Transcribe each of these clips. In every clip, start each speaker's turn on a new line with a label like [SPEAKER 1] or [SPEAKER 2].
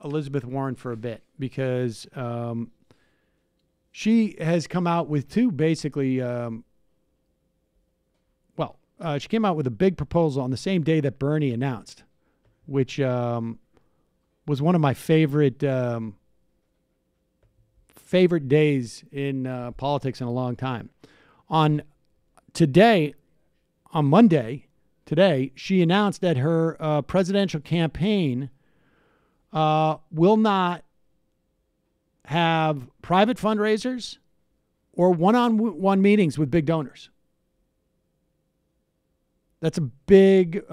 [SPEAKER 1] Elizabeth Warren for a bit because she has come out with two basically, she came out with a big proposal on the same day that Bernie announced, which was one of my favorite days in politics in a long time. On Monday, she announced that her presidential campaign will not have private fundraisers or one-on-one meetings with big donors. That's a big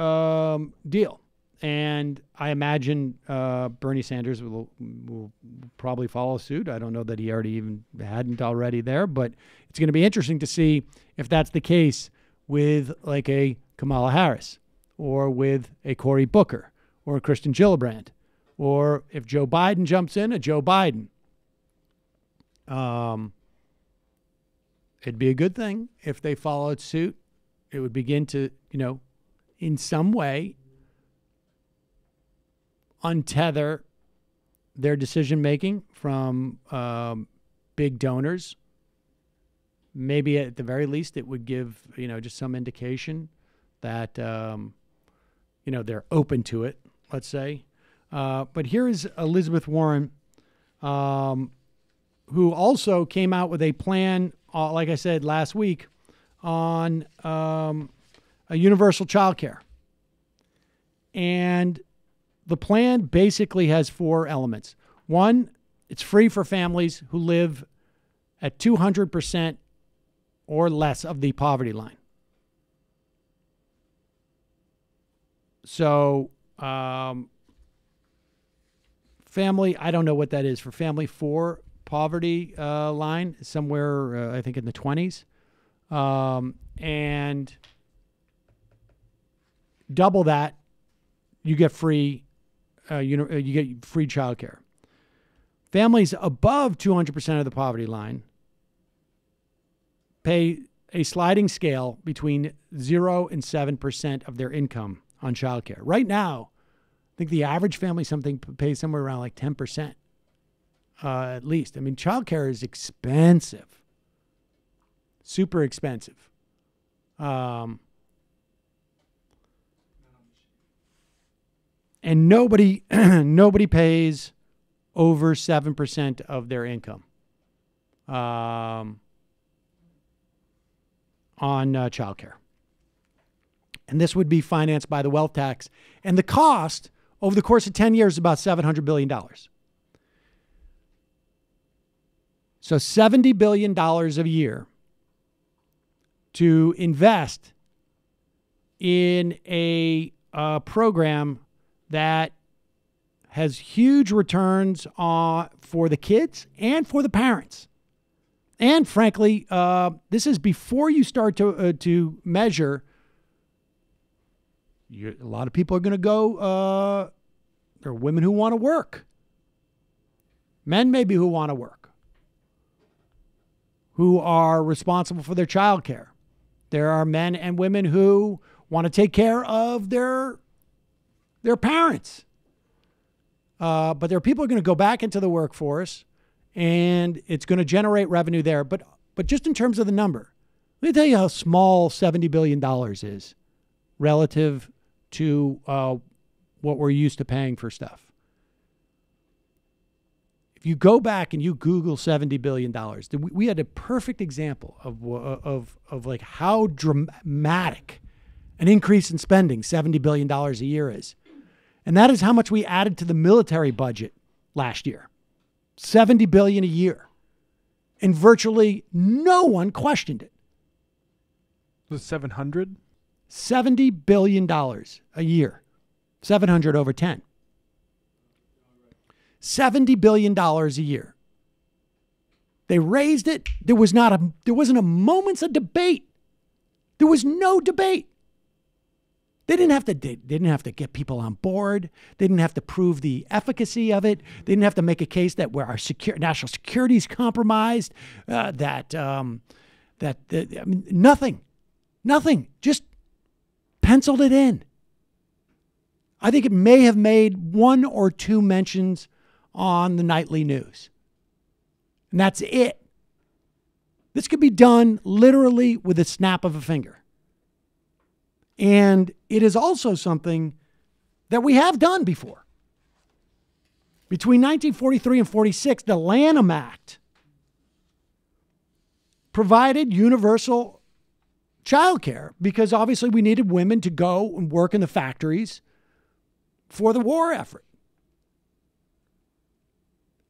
[SPEAKER 1] deal. And I imagine Bernie Sanders will probably follow suit. I don't know that he hadn't already there, but it's going to be interesting to see if that's the case with like a Kamala Harris or with a Cory Booker or a Kristen Gillibrand, or if Joe Biden jumps in, a Joe Biden. It'd be a good thing if they followed suit. It would begin to, in some way untether their decision-making from big donors. Maybe at the very least it would give, just some indication that, they're open to it, let's say. But here is Elizabeth Warren, who also came out with a plan, like I said last week, on a universal childcare. And the plan basically has four elements. One, it's free for families who live at 200% or less of the poverty line. So, family, I don't know what that is. For family 4 poverty line, somewhere, I think in the 20s. And double that, you get free you get free childcare. Families above 200% of the poverty line pay a sliding scale between 0 and 7% of their income on childcare. Right now, I think the average family pays somewhere around like 10%, at least. I mean, childcare is expensive, super expensive. And nobody pays over 7% of their income on childcare. And this would be financed by the wealth tax. And the cost over the course of 10 years is about $700 billion. So $70 billion a year to invest in a program that has huge returns for the kids and for the parents. And frankly, this is before you start to measure. A lot of people are going to go, there are women who want to work. Men maybe who want to work, who are responsible for their child care. There are men and women who want to take care of their parents. But there are people who are going to go back into the workforce, and it's going to generate revenue there. But just in terms of the number, let me tell you how small $70 billion is relative to what we're used to paying for stuff. If you go back and you Google $70 billion, we had a perfect example of like how dramatic an increase in spending $70 billion a year is. And that is how much we added to the military budget last year. $70 billion a year. And virtually no one questioned it.
[SPEAKER 2] Was it 700?
[SPEAKER 1] $70 billion a year. 700 over 10. $70 billion a year. They raised it. There wasn't a moment's of debate. There was no debate. They didn't have to get people on board. They didn't have to prove the efficacy of it. They didn't have to make a case that where our national security is compromised. Nothing. Just penciled it in. I think it may have made 1 or 2 mentions on the nightly news. And that's it. This could be done literally with a snap of a finger. And it is also something that we have done before. Between 1943 and 46, the Lanham Act provided universal childcare because obviously we needed women to go and work in the factories for the war effort.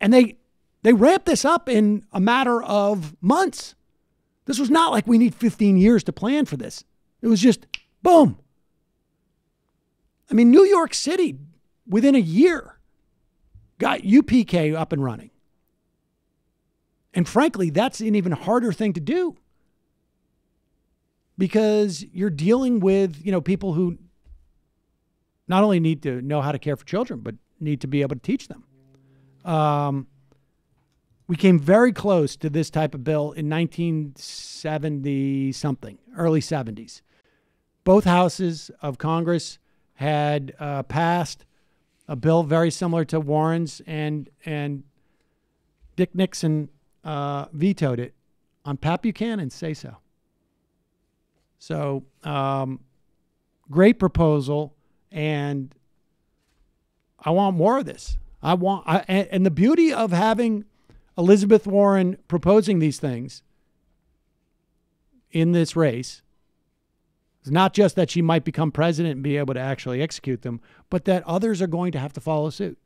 [SPEAKER 1] And they ramped this up in a matter of months. This was not like we need 15 years to plan for this. It was just boom. I mean, New York City, within a year, got UPK up and running. And frankly, that's an even harder thing to do because you're dealing with, people who not only need to know how to care for children, but need to be able to teach them. We came very close to this type of bill in 1970 something, early 70s. Both houses of Congress had passed a bill very similar to Warren's, and Dick Nixon vetoed it on Pat Buchanan's say-so. So, great proposal, and I want more of this. And the beauty of having Elizabeth Warren proposing these things in this race is not just that she might become president and be able to actually execute them, but that others are going to have to follow suit.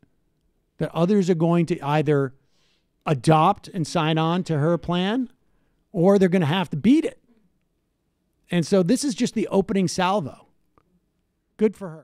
[SPEAKER 1] That others are going to either adopt and sign on to her plan, or they're going to have to beat it. And so this is just the opening salvo. Good for her.